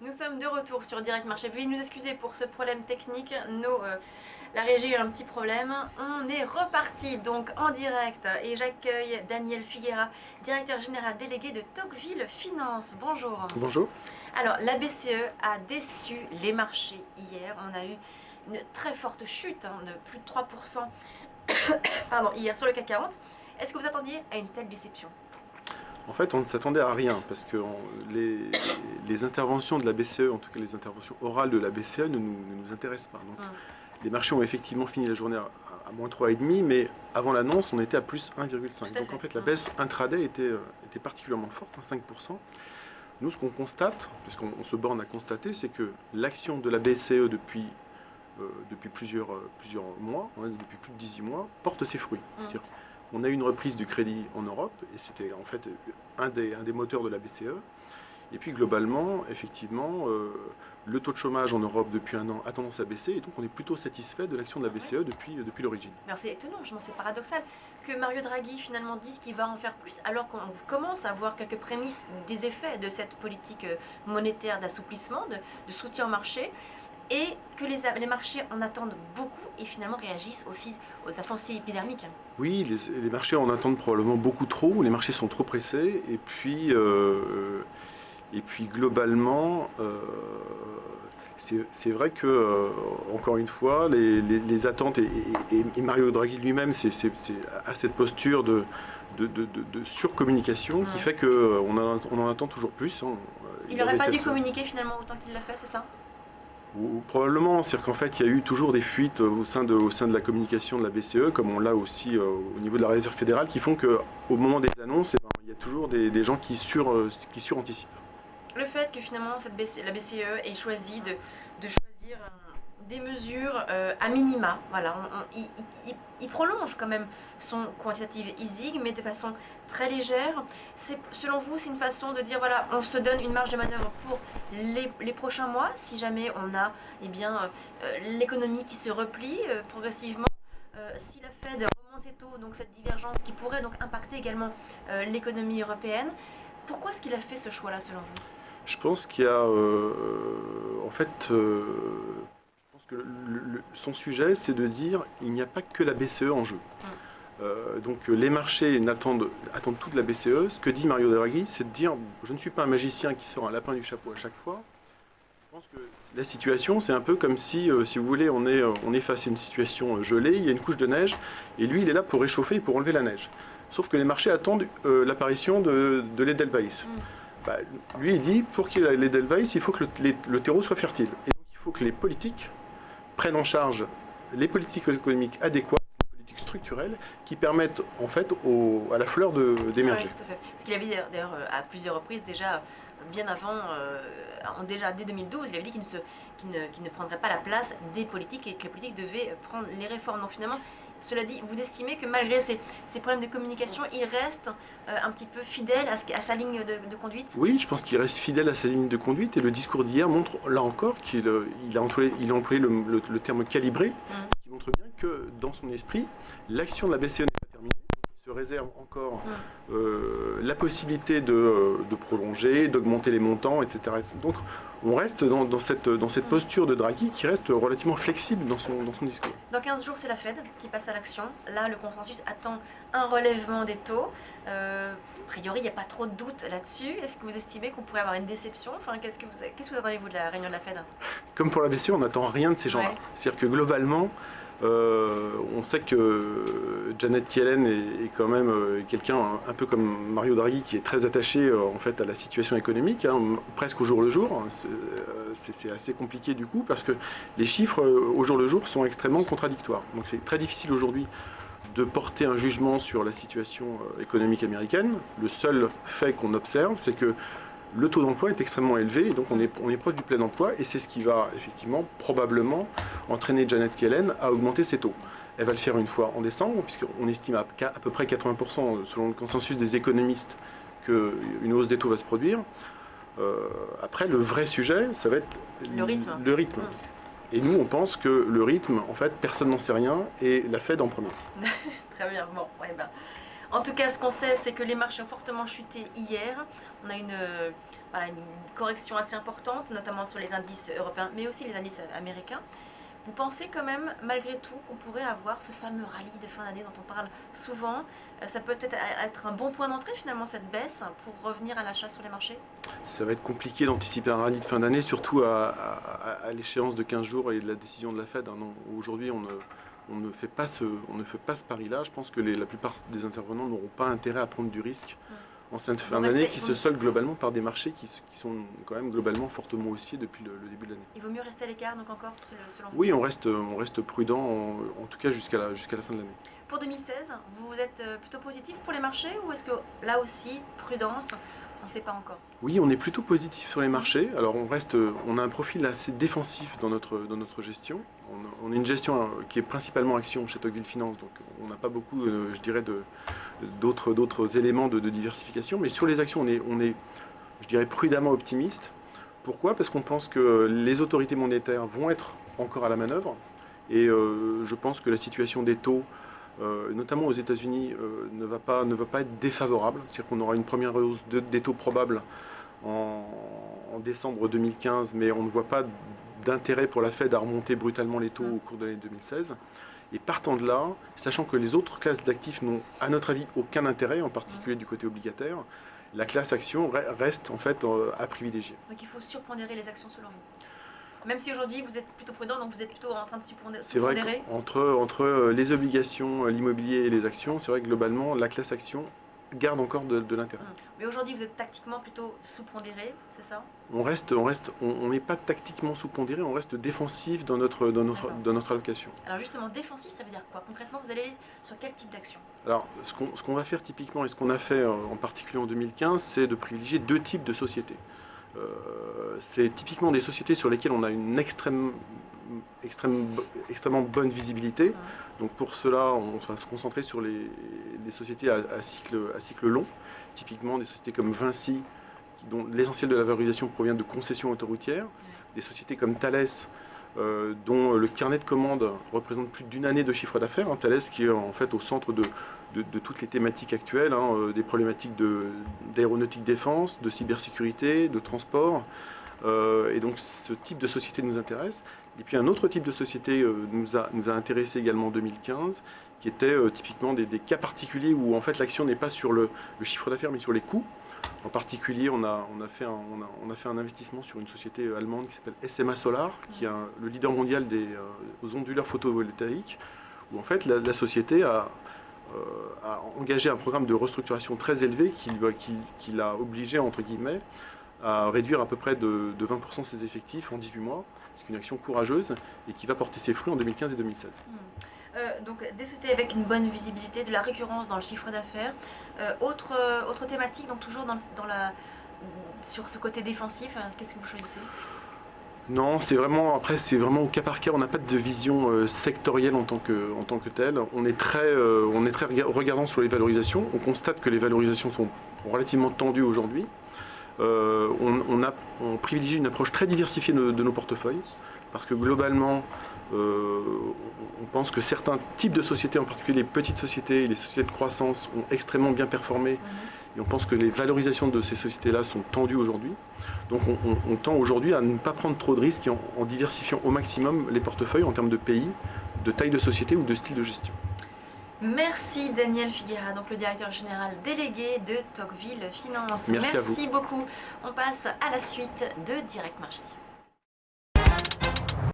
Nous sommes de retour sur Direct Marché. Veuillez nous excuser pour ce problème technique. La régie a eu un petit problème. On est reparti donc en direct et j'accueille Daniel Figuera, directeur général délégué de Tocqueville Finance. Bonjour. Bonjour. Alors, la BCE a déçu les marchés hier. On a eu une très forte chute de plus de 3% pardon, hier sur le CAC 40. Est-ce que vous attendiez à une telle déception ? En fait, on ne s'attendait à rien parce que les interventions de la BCE, en tout cas les interventions orales de la BCE, ne nous intéressent pas. Donc, les marchés ont effectivement fini la journée à moins 3,5, mais avant l'annonce, on était à plus 1,5. Donc en fait, la baisse intraday était particulièrement forte, 5%. Nous, ce qu'on constate, parce qu'on se borne à constater, c'est que l'action de la BCE depuis plusieurs mois, depuis plus de 18 mois, porte ses fruits. On a eu une reprise du crédit en Europe, et c'était en fait un des moteurs de la BCE. Et puis globalement, effectivement, le taux de chômage en Europe depuis un an a tendance à baisser, et donc on est plutôt satisfait de l'action de la BCE depuis l'origine. Alors c'est étonnant, c'est paradoxal, que Mario Draghi finalement dise qu'il va en faire plus, alors qu'on commence à voir quelques prémices des effets de cette politique monétaire d'assouplissement, de soutien au marché, et que les marchés en attendent beaucoup et finalement réagissent aussi de façon aussi épidermique. Oui, les marchés en attendent probablement beaucoup trop, les marchés sont trop pressés, et puis globalement, c'est vrai que, encore une fois, les attentes, et Mario Draghi lui-même a cette posture de surcommunication qui fait qu'on en attend toujours plus. Il n'aurait pas dû communiquer finalement autant qu'il l'a fait, c'est ça ? Ou probablement, c'est-à-dire qu'en fait il y a eu toujours des fuites au sein de la communication de la BCE, comme on l'a aussi au niveau de la Réserve fédérale, qui font qu'au moment des annonces, il y a toujours des gens qui suranticipent. Le fait que finalement la BCE ait choisi de choisir des mesures à minima, voilà, il prolonge quand même son quantitative easing, mais de façon très légère. Selon vous, c'est une façon de dire, voilà, on se donne une marge de manœuvre pour les prochains mois, si jamais on a l'économie qui se replie progressivement, si la Fed remonte ses taux, donc cette divergence qui pourrait donc impacter également l'économie européenne. Pourquoi est-ce qu'il a fait ce choix-là, selon vous ? Je pense qu'il y a, en fait, je pense que son sujet, c'est de dire il n'y a pas que la BCE en jeu. Donc les marchés attendent tout de la BCE. Ce que dit Mario Draghi, c'est de dire je ne suis pas un magicien qui sort un lapin du chapeau à chaque fois. Je pense que la situation, c'est un peu comme si vous voulez, on est face à une situation gelée, il y a une couche de neige, et lui, il est là pour réchauffer et pour enlever la neige. Sauf que les marchés attendent l'apparition de l'Edelweiss. Lui, il dit, pour qu'il y ait l'Edelweiss, il faut que le terreau soit fertile. Et donc, il faut que les politiques prennent en charge les politiques économiques adéquates, les politiques structurelles, qui permettent, en fait, à la fleur d'émerger. Oui, tout à fait. Ce qu'il avait dit d'ailleurs à plusieurs reprises, déjà bien avant, déjà dès 2012, il avait dit qu'il ne prendrait pas la place des politiques et que les politiques devaient prendre les réformes. Donc finalement, cela dit, vous estimez que malgré ces problèmes de communication, il reste un petit peu fidèle à sa ligne de conduite ? Oui, je pense qu'il reste fidèle à sa ligne de conduite, et le discours d'hier montre, là encore, qu'il a employé le terme calibré, qui montre bien que dans son esprit, l'action de la BCE n'est pas terminée. Il se réserve encore la possibilité de prolonger, d'augmenter les montants, etc. Donc on reste dans cette posture de Draghi qui reste relativement flexible dans son discours. Dans 15 jours, c'est la Fed qui passe à l'action. Là, le consensus attend un relèvement des taux. A priori, il n'y a pas trop de doute là-dessus. Est-ce que vous estimez qu'on pourrait avoir une déception ? Enfin, qu'est-ce que vous attendez-vous de la réunion de la Fed ? Comme pour la BCE, on n'attend rien de ces gens-là. C'est-à-dire que globalement, on sait que Janet Yellen est quand même quelqu'un un peu comme Mario Draghi qui est très attaché en fait à la situation économique, presque au jour le jour. C'est assez compliqué du coup parce que les chiffres au jour le jour sont extrêmement contradictoires. Donc c'est très difficile aujourd'hui de porter un jugement sur la situation économique américaine. Le seul fait qu'on observe, c'est que le taux d'emploi est extrêmement élevé, et donc on est proche du plein emploi, et c'est ce qui va effectivement, probablement, entraîner Janet Yellen à augmenter ses taux. Elle va le faire une fois en décembre, puisqu'on estime à peu près 80%, selon le consensus des économistes, qu'une hausse des taux va se produire. Après, le vrai sujet, ça va être le rythme. Et nous, on pense que le rythme, en fait, personne n'en sait rien, et la Fed en premier. Très bien, bon, En tout cas, ce qu'on sait, c'est que les marchés ont fortement chuté hier. On a voilà, une correction assez importante, notamment sur les indices européens, mais aussi les indices américains. Vous pensez quand même, malgré tout, qu'on pourrait avoir ce fameux rallye de fin d'année dont on parle souvent? Ça peut peut-être être un bon point d'entrée finalement, cette baisse, pour revenir à l'achat sur les marchés? Ça va être compliqué d'anticiper un rallye de fin d'année, surtout à l'échéance de 15 jours et de la décision de la Fed. Aujourd'hui, on ne fait pas ce pari-là. Je pense que la plupart des intervenants n'auront pas intérêt à prendre du risque en cette fin d'année qui se solde globalement par des marchés qui sont quand même globalement fortement haussiers depuis le début de l'année. Il vaut mieux rester à l'écart donc encore selon vous? Oui, on reste prudent en tout cas jusqu'à la fin de l'année. Pour 2016, vous êtes plutôt positif pour les marchés ou est-ce que là aussi, prudence, on ne sait pas encore? Oui, on est plutôt positif sur les marchés. Alors on a un profil assez défensif dans notre gestion. On a une gestion qui est principalement action chez Tocqueville Finance, donc on n'a pas beaucoup, je dirais, d'autres éléments de diversification. Mais sur les actions, on est, je dirais, prudemment optimiste. Pourquoi? Parce qu'on pense que les autorités monétaires vont être encore à la manœuvre. Et je pense que la situation des taux, notamment aux États-Unis, ne va pas être défavorable. C'est-à-dire qu'on aura une première hausse des taux probable en décembre 2015, mais on ne voit pas d'intérêt pour la Fed à remonter brutalement les taux au cours de l'année 2016. Et partant de là, sachant que les autres classes d'actifs n'ont, à notre avis, aucun intérêt, en particulier du côté obligataire, la classe action reste en fait à privilégier. Donc il faut surpondérer les actions selon vous? Même si aujourd'hui vous êtes plutôt prudent, donc vous êtes plutôt en train de surpondérer? C'est vrai qu'entre les obligations, l'immobilier et les actions, c'est vrai que globalement, la classe action garde encore de l'intérêt. Mais aujourd'hui, vous êtes tactiquement plutôt sous-pondéré, c'est ça? On n'est pas tactiquement sous-pondéré, on reste défensif dans notre allocation. Alors justement, défensif, ça veut dire quoi? Concrètement, vous allez aller sur quel type d'action? Alors, ce qu'on va faire typiquement, et ce qu'on a fait en particulier en 2015, c'est de privilégier deux types de sociétés. C'est typiquement des sociétés sur lesquelles on a une extrêmement bonne visibilité. Donc pour cela, on va se concentrer sur les sociétés à cycle long, typiquement des sociétés comme Vinci, dont l'essentiel de la valorisation provient de concessions autoroutières, des sociétés comme Thales, dont le carnet de commandes représente plus d'une année de chiffre d'affaires. Thales qui est en fait au centre de toutes les thématiques actuelles, des problématiques d'aéronautique défense, de cybersécurité, de transport. Et donc ce type de société nous intéresse. Et puis un autre type de société nous a intéressé également en 2015, qui était typiquement des cas particuliers où en fait l'action n'est pas sur le chiffre d'affaires mais sur les coûts. En particulier, on a fait un investissement sur une société allemande qui s'appelle SMA Solar, qui est le leader mondial aux onduleurs photovoltaïques, où en fait la société a engagé un programme de restructuration très élevé qui l'a obligé, entre guillemets, à réduire à peu près de 20% ses effectifs en 18 mois. C'est une action courageuse et qui va porter ses fruits en 2015 et 2016. Donc des sociétés avec une bonne visibilité, de la récurrence dans le chiffre d'affaires. Autre thématique, donc toujours sur ce côté défensif, qu'est-ce que vous choisissez? Non, c'est vraiment au cas par cas. On n'a pas de vision sectorielle en tant que telle. On est très regardant sur les valorisations. On constate que les valorisations sont relativement tendues aujourd'hui. On privilégie une approche très diversifiée de nos portefeuilles parce que globalement, on pense que certains types de sociétés, en particulier les petites sociétés et les sociétés de croissance, ont extrêmement bien performé. Et on pense que les valorisations de ces sociétés-là sont tendues aujourd'hui. Donc on tend aujourd'hui à ne pas prendre trop de risques en diversifiant au maximum les portefeuilles en termes de pays, de taille de société ou de style de gestion. Merci Daniel Figuera, donc le directeur général délégué de Tocqueville Finance. Merci à vous. Merci beaucoup. On passe à la suite de Direct Marché.